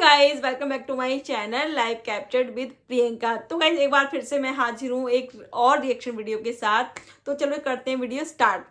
Guys, welcome back to my channel live captured with Priyanka. तो guys एक बार फिर से मैं हाजिर हूँ एक और रिएक्शन वीडियो के साथ। तो चलो करते हैं वीडियो स्टार्ट।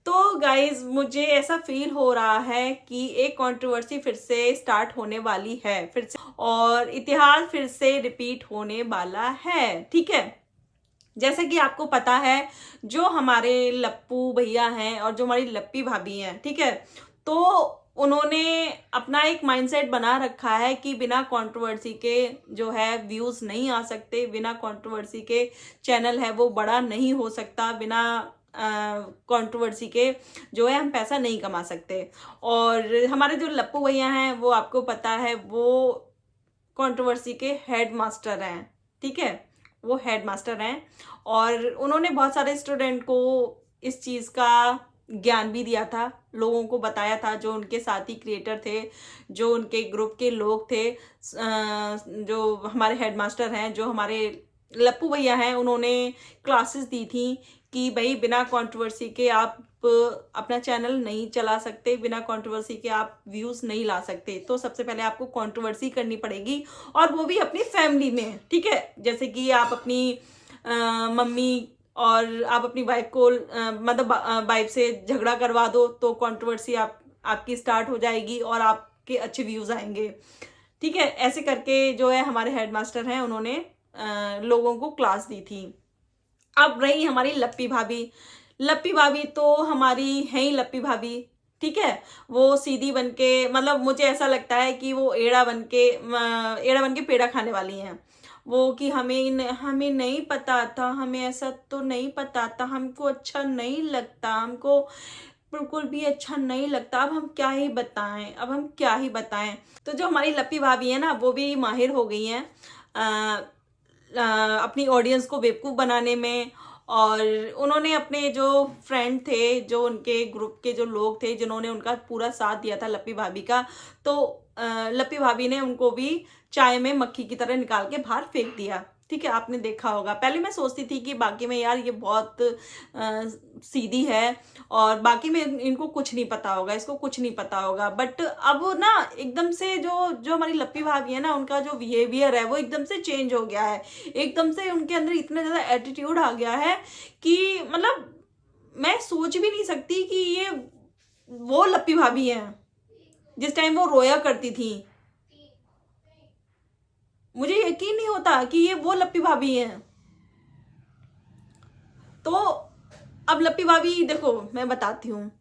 तो गाइज मुझे ऐसा फील हो रहा है कि एक कंट्रोवर्सी फिर से स्टार्ट होने वाली है फिर से, और इतिहास फिर से रिपीट होने वाला है। ठीक है, जैसे कि आपको पता है जो हमारे लप्पू भैया हैं और जो हमारी लप्पी भाभी हैं, ठीक है, तो उन्होंने अपना एक माइंडसेट बना रखा है कि बिना कंट्रोवर्सी के जो है व्यूज नहीं आ सकते, बिना कंट्रोवर्सी के चैनल है वो बड़ा नहीं हो सकता, बिना कंट्रोवर्सी के जो है हम पैसा नहीं कमा सकते। और हमारे जो लप्पू भैया हैं वो आपको पता है वो कंट्रोवर्सी के हेड मास्टर हैं। ठीक है, वो हेड मास्टर हैं और उन्होंने बहुत सारे स्टूडेंट को इस चीज़ का ज्ञान भी दिया था, लोगों को बताया था, जो उनके साथी क्रिएटर थे, जो उनके ग्रुप के लोग थे, जो हमारे हेड मास्टर हैं, जो हमारे लप्पू भैया हैं, उन्होंने क्लासेस दी थी कि भाई बिना कंट्रोवर्सी के आप अपना चैनल नहीं चला सकते, बिना कंट्रोवर्सी के आप व्यूज नहीं ला सकते। तो सबसे पहले आपको कंट्रोवर्सी करनी पड़ेगी, और वो भी अपनी फैमिली में। ठीक है, जैसे कि आप अपनी मम्मी और आप अपनी वाइफ को मतलब वाइफ से झगड़ा करवा दो तो कंट्रोवर्सी आपकी स्टार्ट हो जाएगी और आपके अच्छे व्यूज आएंगे। ठीक है, ऐसे करके जो है हमारे हेडमास्टर हैं, उन्होंने लोगों को क्लास दी थी। अब रही हमारी लप्पी भाभी। लप्पी भाभी तो हमारी है ही लप्पी भाभी। ठीक है, वो सीधी बन के, मतलब मुझे ऐसा लगता है कि वो एड़ा बन के पेड़ा खाने वाली हैं। वो कि हमें नहीं पता था, हमें ऐसा तो नहीं पता था, हमको अच्छा नहीं लगता, हमको बिल्कुल भी अच्छा नहीं लगता, अब हम क्या ही बताएं, अब हम क्या ही बताएं। तो जो हमारी लप्पी भाभी है ना, वो भी माहिर हो गई हैं अपनी ऑडियंस को बेवकूफ़ बनाने में। और उन्होंने अपने जो फ्रेंड थे, जो उनके ग्रुप के जो लोग थे, जिन्होंने उनका पूरा साथ दिया था लप्पी भाभी का, तो लप्पी भाभी ने उनको भी चाय में मक्खी की तरह निकाल के बाहर फेंक दिया। ठीक है, आपने देखा होगा। पहले मैं सोचती थी कि बाकी में यार ये बहुत सीधी है और बाकी में इनको कुछ नहीं पता होगा, इसको कुछ नहीं पता होगा, बट अब ना एकदम से जो जो हमारी लप्पी भाभी है ना, उनका जो बिहेवियर है वो एकदम से चेंज हो गया है। एकदम से उनके अंदर इतना ज़्यादा एटीट्यूड आ गया है कि मतलब मैं सोच भी नहीं सकती कि ये वो लप्पी भाभी है जिस टाइम वो रोया करती थी। मुझे यकीन नहीं होता कि ये वो लप्पी भाभी है। तो अब लप्पी भाभी देखो, मैं बताती हूँ।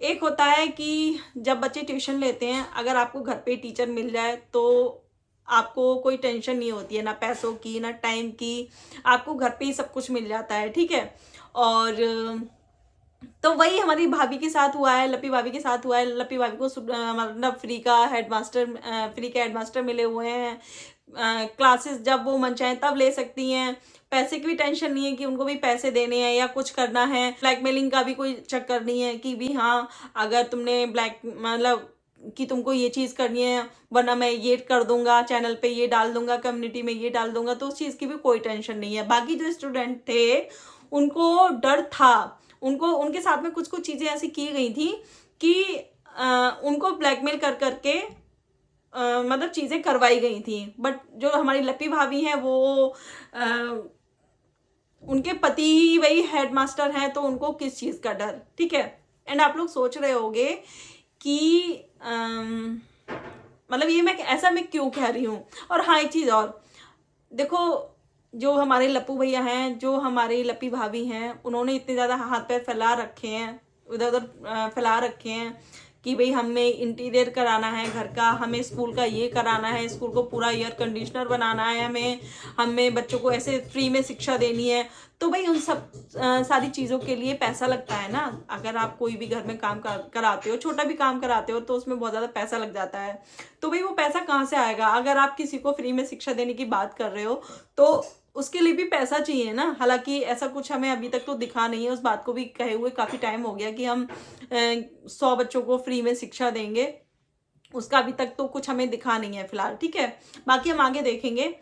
एक होता है कि जब बच्चे ट्यूशन लेते हैं, अगर आपको घर पे टीचर मिल जाए तो आपको कोई टेंशन नहीं होती है, ना पैसों की ना टाइम की, आपको घर पे ही सब कुछ मिल जाता है। ठीक है, और तो वही हमारी भाभी के साथ हुआ है, लप्पी भाभी के साथ हुआ है। लप्पी भाभी को मतलब फ्री के हेडमास्टर मिले हुए हैं। क्लासेस जब वो मन चाहे तब ले सकती हैं, पैसे की भी टेंशन नहीं है कि उनको भी पैसे देने हैं या कुछ करना है। ब्लैकमेलिंग का भी कोई चक्कर नहीं है कि भी हाँ अगर तुमने मतलब कि तुमको ये चीज़ करनी है वरना मैं ये कर दूंगा, चैनल पे ये डाल दूंगा, कम्युनिटी में ये डाल दूंगा, तो उस चीज़ की भी कोई टेंशन नहीं है। बाकी जो स्टूडेंट थे उनको डर था, उनको उनके साथ में कुछ कुछ चीज़ें ऐसी की गई थी कि उनको ब्लैकमेल कर करके मतलब चीज़ें करवाई गई थी। बट जो हमारी लप्पी भाभी हैं वो उनके पति ही वही हेड मास्टर हैं, तो उनको किस चीज़ का डर। ठीक है, एंड आप लोग सोच रहे होंगे कि मतलब ये मैं क्यों कह रही हूँ। और हाँ, एक चीज़ और देखो, जो हमारे लप्पू भैया हैं, जो हमारी लप्पी भाभी हैं, उन्होंने इतने ज़्यादा हाथ पैर फैला रखे हैं, उधर उधर फैला रखे हैं कि भाई हमें इंटीरियर कराना है घर का, हमें स्कूल का ये कराना है, स्कूल को पूरा एयर कंडीशनर बनाना है, हमें हमें बच्चों को ऐसे फ्री में शिक्षा देनी है। तो भाई उन सब सारी चीज़ों के लिए पैसा लगता है ना। अगर आप कोई भी घर में काम कराते हो, छोटा भी काम कराते हो, तो उसमें बहुत ज़्यादा पैसा लग जाता है। तो भाई वो पैसा कहाँ से आएगा? अगर आप किसी को फ्री में शिक्षा देने की बात कर रहे हो तो उसके लिए भी पैसा चाहिए ना। हालांकि ऐसा कुछ हमें अभी तक तो दिखा नहीं है, उस बात को भी कहे हुए काफ़ी टाइम हो गया कि हम 100 बच्चों को फ्री में शिक्षा देंगे, उसका अभी तक तो कुछ हमें दिखा नहीं है फिलहाल। ठीक है, बाकी हम आगे देखेंगे।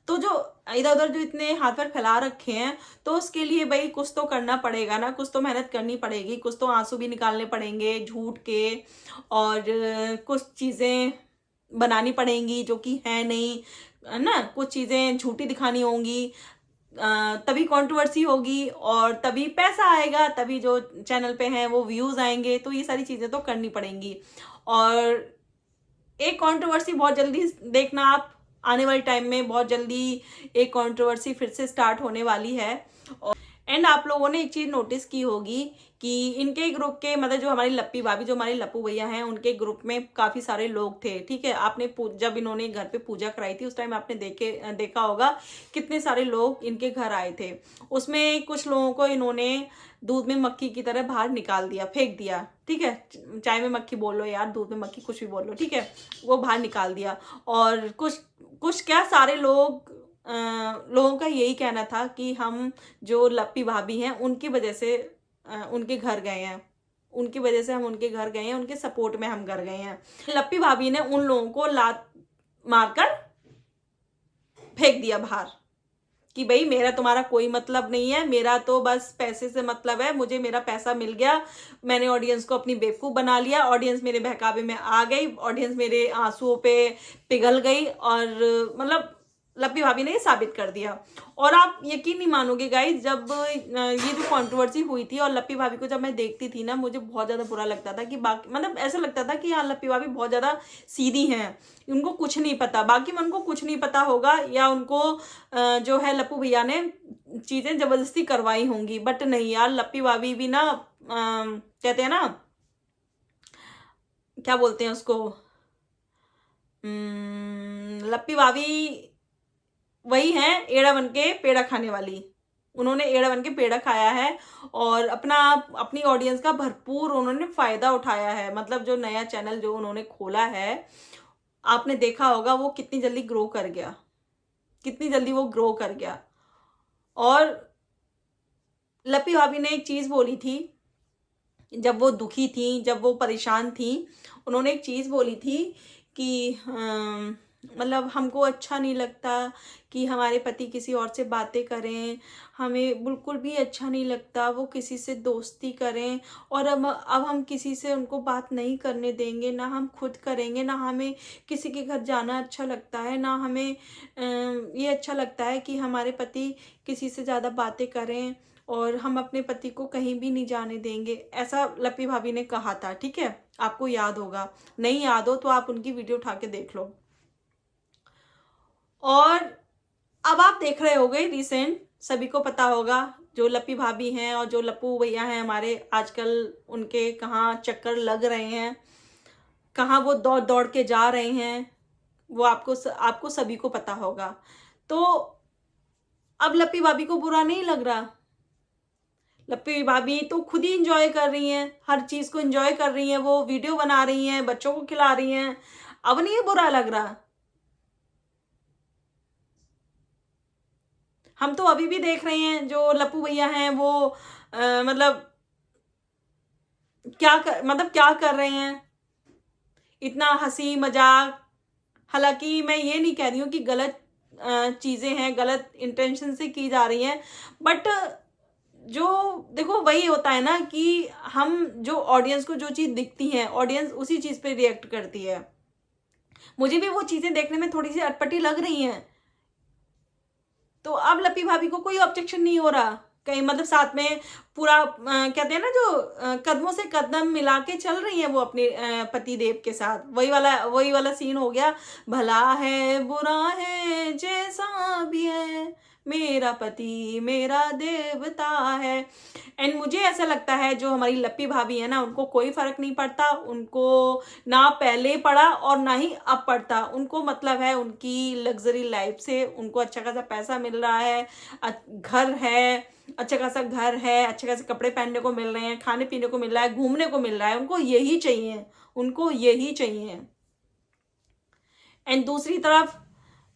तो जो इधर उधर जो इतने हाथ पैर फैला रखे हैं, तो उसके लिए भाई कुछ तो करना पड़ेगा ना, कुछ तो मेहनत करनी पड़ेगी, कुछ तो आंसू भी निकालने पड़ेंगे झूठ के, और कुछ चीज़ें बनानी पड़ेंगी जो कि है नहीं, है ना, कुछ चीज़ें झूठी दिखानी होंगी, तभी कंट्रोवर्सी होगी और तभी पैसा आएगा, तभी जो चैनल पे हैं वो व्यूज़ आएंगे। तो ये सारी चीज़ें तो करनी पड़ेंगी। और एक कंट्रोवर्सी बहुत जल्दी देखना आप, आने वाले टाइम में बहुत जल्दी एक कंट्रोवर्सी फिर से स्टार्ट होने वाली है। एंड आप लोगों ने एक चीज़ नोटिस की होगी कि इनके ग्रुप के, मतलब जो हमारी लप्पी भाभी, जो हमारे लप्पू भैया हैं, उनके ग्रुप में काफ़ी सारे लोग थे, ठीक है। आपने जब इन्होंने घर पे पूजा कराई थी उस टाइम आपने देखा होगा कितने सारे लोग इनके घर आए थे। उसमें कुछ लोगों को इन्होंने दूध में मक्खी की तरह बाहर निकाल दिया, फेंक दिया, ठीक है। चाय में मक्खी बोल लो यार, दूध में मक्खी, कुछ भी बोल लो, ठीक है, वो बाहर निकाल दिया। और कुछ कुछ क्या, सारे लोगों का यही कहना था कि हम जो लप्पी भाभी हैं उनकी वजह से उनके घर गए हैं, उनकी वजह से हम उनके घर गए हैं, उनके सपोर्ट में हम घर गए हैं। लप्पी भाभी ने उन लोगों को लात मारकर फेंक दिया बाहर कि भाई मेरा तुम्हारा कोई मतलब नहीं है, मेरा तो बस पैसे से मतलब है, मुझे मेरा पैसा मिल गया, मैंने ऑडियंस को अपनी बेवकूफ़ बना लिया, ऑडियंस मेरे बहकावे में आ गई, ऑडियंस मेरे आंसुओं पे पिघल गई। और मतलब लप्पी भाभी ने ये साबित कर दिया। और आप यकीन नहीं मानोगे गाइस, जब ये जो कंट्रोवर्सी हुई थी और लप्पी भाभी को जब मैं देखती थी ना, मुझे बहुत ज़्यादा बुरा लगता था कि बाकी, मतलब ऐसा लगता था कि हाँ लप्पी भाभी बहुत ज़्यादा सीधी हैं, उनको कुछ नहीं पता, बाकी में उनको कुछ नहीं पता होगा, या उनको जो है लप्पू भैया ने चीज़ें ज़बरदस्ती करवाई होंगी। बट नहीं यार, लप्पी भाभी भी ना कहते हैं ना, क्या बोलते हैं उसको, लप्पी भाभी वही है एड़ा बन के पेड़ा खाने वाली। उन्होंने एड़ा बन के पेड़ा खाया है और अपनी ऑडियंस का भरपूर उन्होंने फ़ायदा उठाया है। मतलब जो नया चैनल जो उन्होंने खोला है, आपने देखा होगा वो कितनी जल्दी ग्रो कर गया, कितनी जल्दी वो ग्रो कर गया। और लप्पी भाभी ने एक चीज़ बोली थी, जब वो दुखी थी, जब वो परेशान थी, उन्होंने एक चीज़ बोली थी कि मतलब हमको अच्छा नहीं लगता कि हमारे पति किसी और से बातें करें, हमें बिल्कुल भी अच्छा नहीं लगता वो किसी से दोस्ती करें, और अब हम किसी से उनको बात नहीं करने देंगे, ना हम खुद करेंगे, ना हमें किसी के घर जाना अच्छा लगता है, ना हमें ये अच्छा लगता है कि हमारे पति किसी से ज़्यादा बातें करें, और हम अपने पति को कहीं भी नहीं जाने देंगे। ऐसा लप्पी भाभी ने कहा था, ठीक है, आपको याद होगा, नहीं याद हो तो आप उनकी वीडियो उठा के देख लो। और अब आप देख रहे होगे रिसेंट, सभी को पता होगा जो लप्पी भाभी हैं और जो लप्पू भैया हैं हमारे, आजकल उनके कहाँ चक्कर लग रहे हैं, कहाँ वो दौड़ दौड़ के जा रहे हैं, वो आपको सभी को पता होगा। तो अब लप्पी भाभी को बुरा नहीं लग रहा, लप्पी भाभी तो खुद ही इंजॉय कर रही हैं, हर चीज़ को इंजॉय कर रही हैं, वो वीडियो बना रही हैं, बच्चों को खिला रही हैं, अब नहीं बुरा लग रहा। हम तो अभी भी देख रहे हैं जो लप्पू भैया हैं वो मतलब क्या कर रहे हैं, इतना हंसी मजाक। हालांकि मैं ये नहीं कह रही हूँ कि गलत चीज़ें हैं, गलत इंटेंशन से की जा रही हैं, बट जो देखो वही होता है ना कि हम जो ऑडियंस को जो चीज़ दिखती है, ऑडियंस उसी चीज़ पे रिएक्ट करती है। मुझे भी वो चीज़ें देखने में थोड़ी सी अटपटी लग रही हैं, तो अब लप्पी भाभी को कोई ऑब्जेक्शन नहीं हो रहा कहीं, मतलब साथ में पूरा कहते हैं ना जो कदमों से कदम मिला के चल रही हैं वो अपने पति देव के साथ, वही वाला सीन हो गया। भला है बुरा है जैसा भी है, मेरा पति मेरा देवता है। एंड मुझे ऐसा लगता है जो हमारी लप्पी भाभी है ना, उनको कोई फर्क नहीं पड़ता, उनको ना पहले पड़ा और ना ही अब पड़ता, उनको मतलब है उनकी लग्जरी लाइफ से, उनको अच्छा खासा पैसा मिल रहा है, घर है, अच्छा खासा घर है, अच्छे खासे कपड़े पहनने को मिल रहे हैं, खाने पीने को मिल रहा है, घूमने को मिल रहा है, उनको यही चाहिए, उनको यही चाहिए। एंड दूसरी तरफ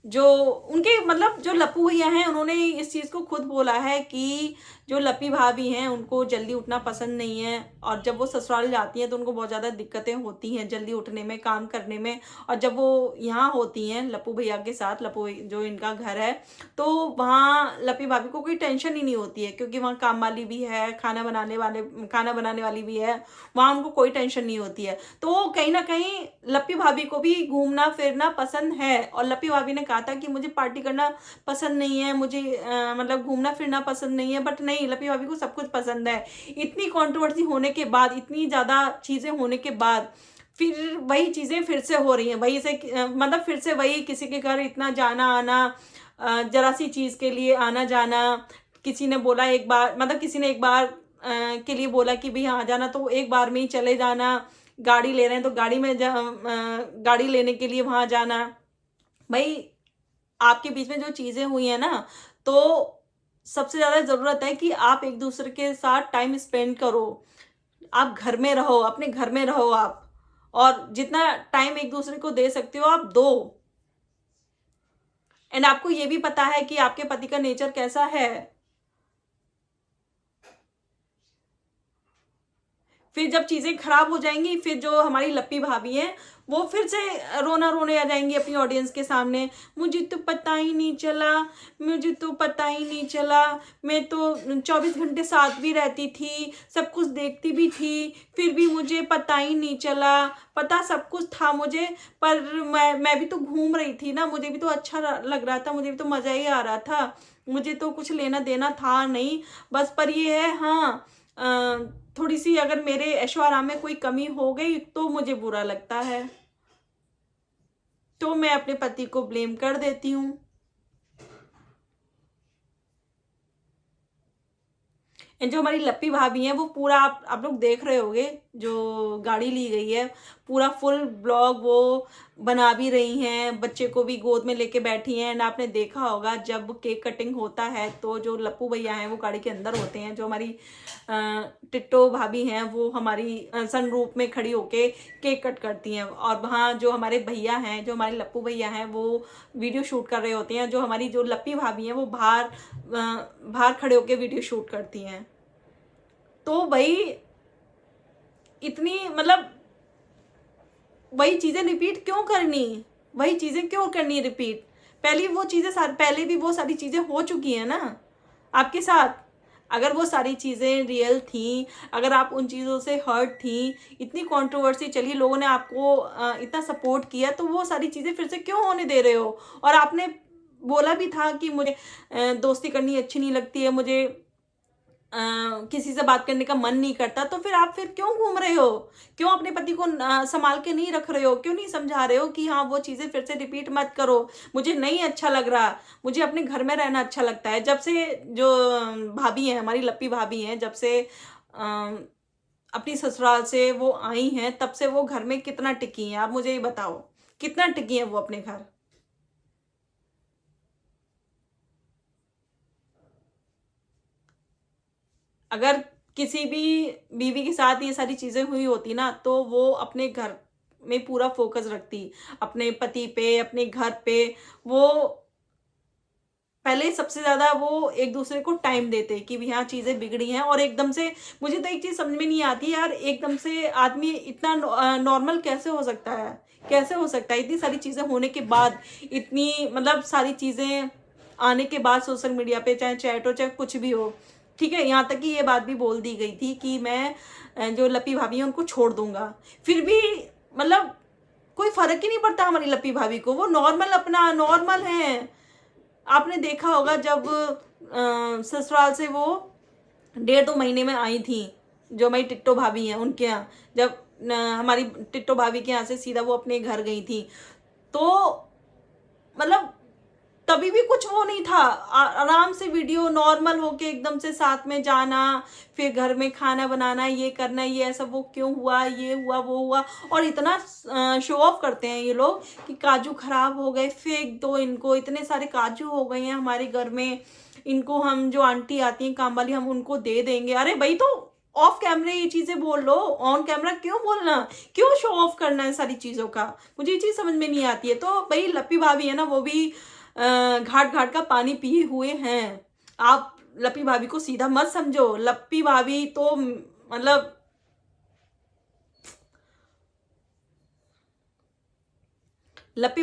जो उनके मतलब जो लप्पू भैया हैं उन्होंने इस चीज़ को खुद बोला है कि जो लप्पी भाभी हैं उनको जल्दी उठना पसंद नहीं है, और जब वो ससुराल जाती हैं तो उनको बहुत ज़्यादा दिक्कतें होती हैं जल्दी उठने में, काम करने में। और जब वो यहाँ होती हैं लप्पू भैया के साथ, जो इनका घर है, तो वहाँ लप्पी भाभी को कोई टेंशन ही नहीं होती है, क्योंकि वहाँ काम वाली भी है, खाना बनाने वाली भी है, वहाँ उनको कोई टेंशन नहीं होती है। तो कहीं ना कहीं लप्पी भाभी को भी घूमना फिरना पसंद है, और लप्पी भाभी ने कहा था कि मुझे पार्टी करना पसंद नहीं है, मुझे मतलब घूमना फिरना पसंद नहीं है, बट नहीं, लप्पी भाभी को सब कुछ पसंद है। इतनी कंट्रोवर्सी होने के बाद, इतनी ज़्यादा चीज़ें होने के बाद फिर वही चीज़ें फिर से हो रही हैं, वही से मतलब फिर से वही किसी के घर इतना जाना आना, जरा सी चीज़ के लिए आना जाना। किसी ने बोला एक बार, मतलब किसी ने एक बार के लिए बोला कि भाई हाँ जाना, तो एक बार में ही चले जाना। गाड़ी ले रहे हैं तो गाड़ी में गाड़ी लेने के लिए वहाँ जाना। भाई आपके बीच में जो चीज़ें हुई हैं ना, तो सबसे ज़्यादा ज़रूरत है कि आप एक दूसरे के साथ टाइम स्पेंड करो। आप घर में रहो, अपने घर में रहो आप, और जितना टाइम एक दूसरे को दे सकते हो आप दो। एंड आपको ये भी पता है कि आपके पति का नेचर कैसा है। फिर जब चीज़ें खराब हो जाएंगी, फिर जो हमारी लप्पी भाभी हैं वो फिर से रोना रोने आ जाएंगी अपनी ऑडियंस के सामने। मुझे तो पता ही नहीं चला, मुझे तो पता ही नहीं चला, मैं तो 24 घंटे साथ भी रहती थी, सब कुछ देखती भी थी, फिर भी मुझे पता ही नहीं चला। पता सब कुछ था मुझे, पर मैं भी तो घूम रही थी ना, मुझे भी तो अच्छा लग रहा था, मुझे भी तो मज़ा ही आ रहा था, मुझे तो कुछ लेना देना था नहीं। बस पर ये है हाँ, थोड़ी सी अगर मेरे ऐशो आराम में कोई कमी हो गई तो मुझे बुरा लगता है, तो मैं अपने पति को ब्लेम कर देती हूँ। एंड जो हमारी लप्पी भाभी हैं वो पूरा आप लोग देख रहे होंगे, जो गाड़ी ली गई है, पूरा फुल ब्लॉग वो बना भी रही हैं, बच्चे को भी गोद में लेके बैठी हैं। एंड आपने देखा होगा जब केक कटिंग होता है तो जो लप्पू भैया हैं वो गाड़ी के अंदर होते हैं, जो हमारी टिट्टो भाभी हैं वो हमारी सनरूफ में खड़ी होके केक कट करती हैं, और वहाँ जो हमारे भैया हैं, जो हमारे लप्पू भैया हैं, वो वीडियो शूट कर रहे होते हैं। जो हमारी जो लप्पी भाभी हैं वो बाहर खड़े होके वीडियो शूट करती हैं। तो भाई इतनी मतलब वही चीज़ें रिपीट क्यों करनी, वही चीज़ें क्यों करनी रिपीट? पहले भी वो सारी चीज़ें हो चुकी हैं ना आपके साथ। अगर वो सारी चीज़ें रियल थी, अगर आप उन चीज़ों से हर्ट थी, इतनी कंट्रोवर्सी चली, लोगों ने आपको इतना सपोर्ट किया, तो वो सारी चीज़ें फिर से क्यों होने दे रहे हो? और आपने बोला भी था कि मुझे दोस्ती करनी अच्छी नहीं लगती है, मुझे किसी से बात करने का मन नहीं करता, तो फिर क्यों घूम रहे हो? क्यों अपने पति को संभाल के नहीं रख रहे हो? क्यों नहीं समझा रहे हो कि हाँ वो चीज़ें फिर से रिपीट मत करो, मुझे नहीं अच्छा लग रहा, मुझे अपने घर में रहना अच्छा लगता है। जब से जो भाभी हैं, हमारी लप्पी भाभी हैं, जब से अपनी ससुराल से वो आई हैं, तब से वो घर में कितना टिकी हैं? आप मुझे ये बताओ, कितना टिकी हैं वो अपने घर? अगर किसी भी बीवी के साथ ये सारी चीज़ें हुई होती ना, तो वो अपने घर में पूरा फोकस रखती, अपने पति पे, अपने घर पे। वो पहले सबसे ज़्यादा वो एक दूसरे को टाइम देते कि भी हाँ चीज़ें बिगड़ी हैं, और एकदम से मुझे तो एक चीज़ समझ में नहीं आती यार, एकदम से आदमी इतना नॉर्मल कैसे हो सकता है? कैसे हो सकता है इतनी सारी चीज़ें होने के बाद, इतनी मतलब सारी चीज़ें आने के बाद सोशल मीडिया पे, चाहे चैट हो चाहे कुछ भी हो, ठीक है? यहाँ तक कि ये बात भी बोल दी गई थी कि मैं जो लप्पी भाभी हैं उनको छोड़ दूंगा। फिर भी मतलब कोई फर्क ही नहीं पड़ता हमारी लप्पी भाभी को, वो नॉर्मल अपना नॉर्मल है। आपने देखा होगा जब ससुराल से वो 1.5-2 महीने में आई थी, जो हमारी टिट्टो भाभी हैं उनके यहाँ, जब हमारी टिट्टो भाभी के यहाँ से सीधा वो अपने घर गई थी, तो मतलब तभी भी कुछ वो नहीं था। आराम से वीडियो नॉर्मल होके एकदम से साथ में जाना, फिर घर में खाना बनाना, ये करना, ये ऐसा, वो क्यों हुआ, ये हुआ, वो हुआ, और इतना शो ऑफ करते हैं ये लोग कि काजू खराब हो गए, फेंक दो इनको, इतने सारे काजू हो गए हैं हमारे घर में, इनको हम जो आंटी आती हैं काम वाली हम उनको दे देंगे। अरे भाई तो ऑफ कैमरे ये चीजें बोल लो, ऑन कैमरा क्यों बोलना, क्यों शो ऑफ करना है सारी चीजों का, मुझे ये चीज समझ में नहीं आती है। तो भाई लप्पी भाभी है ना, वो भी घाट घाट का पानी पिए हुए हैं। आप लप्पी भाभी को सीधा मत समझो, लप्पी भाभी तो मतलब लप्पी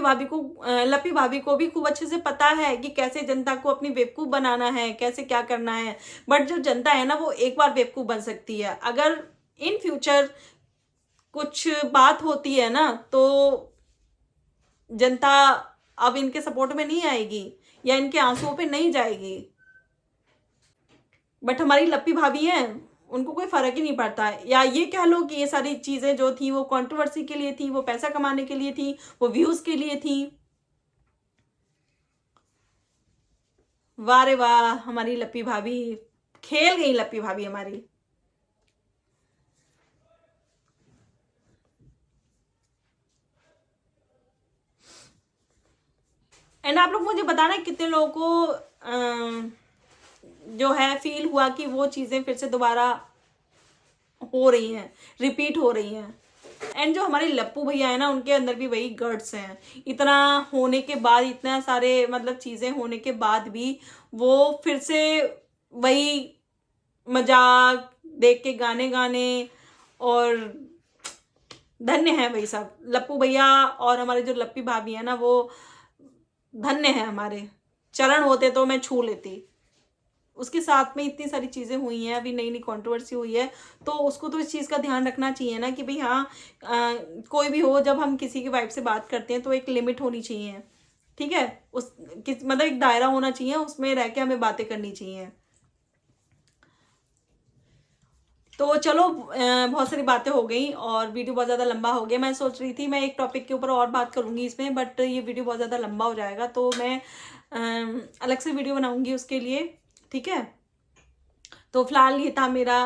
भाभी को भी खूब अच्छे से पता है कि कैसे जनता को अपनी बेवकूफ बनाना है, कैसे क्या करना है। बट जो जनता है ना, वो एक बार बेवकूफ बन सकती है। अगर इन फ्यूचर कुछ बात होती है ना, तो जनता अब इनके सपोर्ट में नहीं आएगी या इनके आंसुओं पे नहीं जाएगी। बट हमारी लप्पी भाभी हैं, उनको कोई फर्क ही नहीं पड़ता है। या ये कह लो कि ये सारी चीजें जो थी वो कंट्रोवर्सी के लिए थी, वो पैसा कमाने के लिए थी, वो व्यूज के लिए थी। वाह रे वाह, हमारी लप्पी भाभी खेल गई, लप्पी भाभी हमारी। एंड आप लोग मुझे बताना कितने लोगों को जो है फील हुआ कि वो चीजें फिर से दोबारा हो रही हैं, रिपीट हो रही हैं। एंड जो हमारे लप्पू भैया है ना, उनके अंदर भी वही गट्स हैं। इतना होने के बाद, इतना सारे मतलब चीजें होने के बाद भी वो फिर से वही मजाक देख के गाने गाने। और धन्य है भाई साहब लप्पू भैया, और हमारे जो लप्पी भाभी है ना, वो धन्य है। हमारे चरण होते तो मैं छू लेती। उसके साथ में इतनी सारी चीज़ें हुई हैं, अभी नई नई कंट्रोवर्सी हुई है, तो उसको तो इस चीज़ का ध्यान रखना चाहिए ना कि भाई हाँ, कोई भी हो, जब हम किसी की वाइफ से बात करते हैं तो एक लिमिट होनी चाहिए। ठीक है, मतलब एक दायरा होना चाहिए, उसमें रह के हमें बातें करनी चाहिए। तो चलो बहुत सारी बातें हो गई और वीडियो बहुत ज़्यादा लंबा हो गया। मैं सोच रही थी मैं एक टॉपिक के ऊपर और बात करूंगी इसमें, बट ये वीडियो बहुत ज़्यादा लंबा हो जाएगा, तो मैं अलग से वीडियो बनाऊंगी उसके लिए। ठीक है, तो फिलहाल ये था मेरा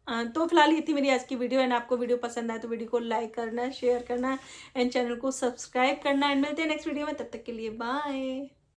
तो फिलहाल ये थी मेरी आज की वीडियो। एंड आपको वीडियो पसंद आए तो वीडियो को लाइक करना, शेयर करना एंड चैनल को सब्सक्राइब करना। एंड मिलते हैं नेक्स्ट वीडियो में, तब तक के लिए बाय।